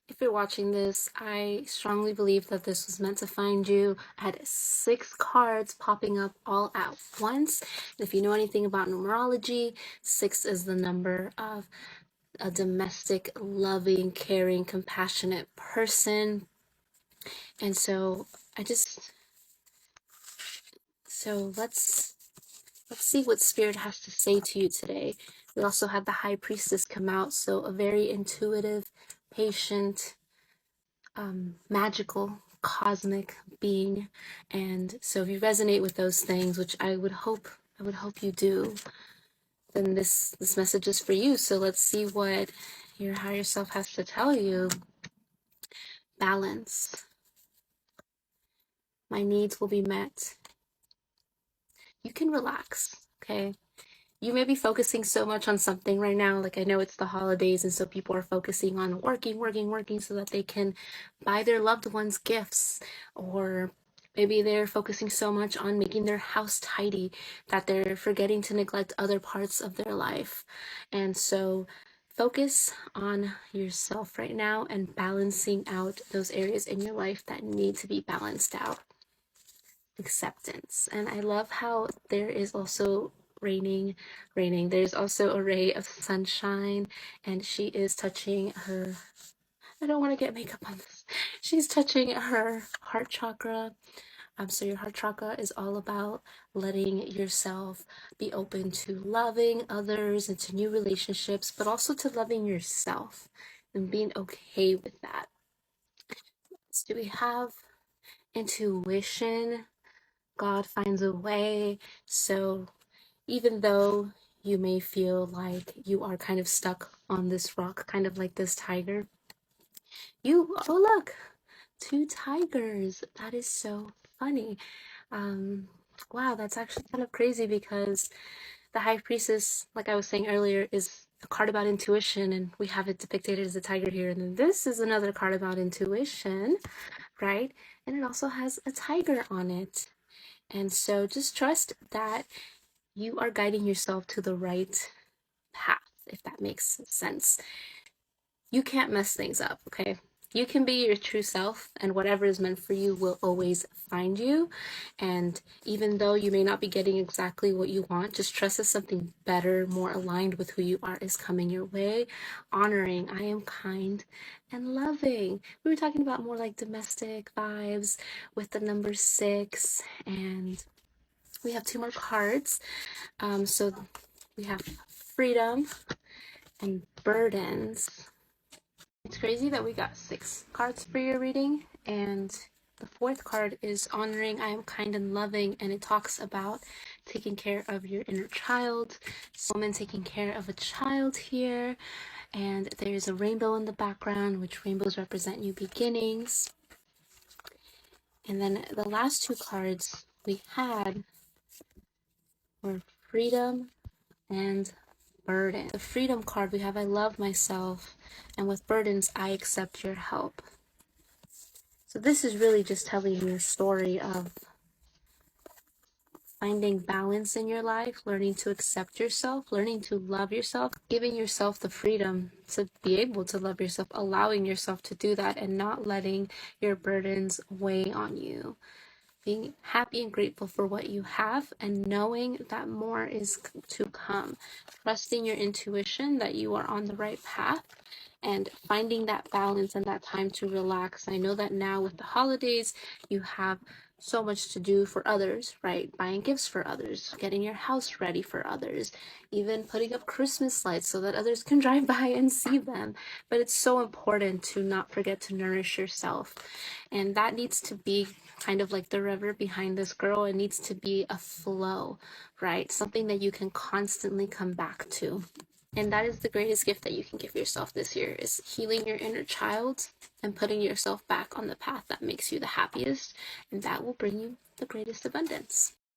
If you're watching this, I strongly believe that this was meant to find you. I had 6 cards popping up all at once. And if you know anything about numerology, 6 is the number of a domestic, loving, caring, compassionate person. And so I just so let's see what Spirit has to say to you today. We also had the High Priestess come out, so a very intuitive, patient, magical, cosmic being. And so if you resonate with those things, which I would hope you do, then this message is for you. So let's see what your higher self has to tell you. Balance. My needs will be met. You can relax, okay? You may be focusing so much on something right now. Like, I know it's the holidays, and so people are focusing on working so that they can buy their loved ones gifts. Or maybe they're focusing so much on making their house tidy that they're forgetting to neglect other parts of their life. And so focus on yourself right now and balancing out those areas in your life that need to be balanced out. Acceptance. And I love how there is also raining. There's also a ray of sunshine, and she is touching her, I don't want to get makeup on this. She's touching her heart chakra. So your heart chakra is all about letting yourself be open to loving others and to new relationships, but also to loving yourself and being okay with that. So do we have intuition? God finds a way. So even though you may feel like you are kind of stuck on this rock, kind of like this tiger, oh look, 2 tigers. That is so funny. Wow, that's actually kind of crazy because the High Priestess, like I was saying earlier, is a card about intuition, and we have it depicted as a tiger here. And then this is another card about intuition, right? And it also has a tiger on it. And so just trust that you are guiding yourself to the right path, if that makes sense. You can't mess things up, okay? You can be your true self, and whatever is meant for you will always find you. And even though you may not be getting exactly what you want, just trust that something better, more aligned with who you are, is coming your way. Honoring, I am kind and loving. We were talking about more like domestic vibes with the number 6, and we have 2 more cards. So we have freedom and burdens. It's crazy that we got 6 cards for your reading, and the 4th card is honoring, I am kind and loving, and it talks about taking care of your inner child. So woman taking care of a child here, and there's a rainbow in the background, which rainbows represent new beginnings. And then the last 2 cards we had were freedom and burden. The freedom card we have, I love myself, and with burdens, I accept your help. So this is really just telling you a story of finding balance in your life, learning to accept yourself, learning to love yourself, giving yourself the freedom to be able to love yourself, allowing yourself to do that, and not letting your burdens weigh on you. Being happy and grateful for what you have, and knowing that more is to come. Trusting your intuition that you are on the right path, and finding that balance and that time to relax. I know that now with the holidays, you have so much to do for others, right? Buying gifts for others, getting your house ready for others, even putting up Christmas lights so that others can drive by and see them. But it's so important to not forget to nourish yourself. And that needs to be kind of like the river behind this girl. It needs to be a flow, right? Something that you can constantly come back to. And that is the greatest gift that you can give yourself this year, is healing your inner child and putting yourself back on the path that makes you the happiest. And that will bring you the greatest abundance.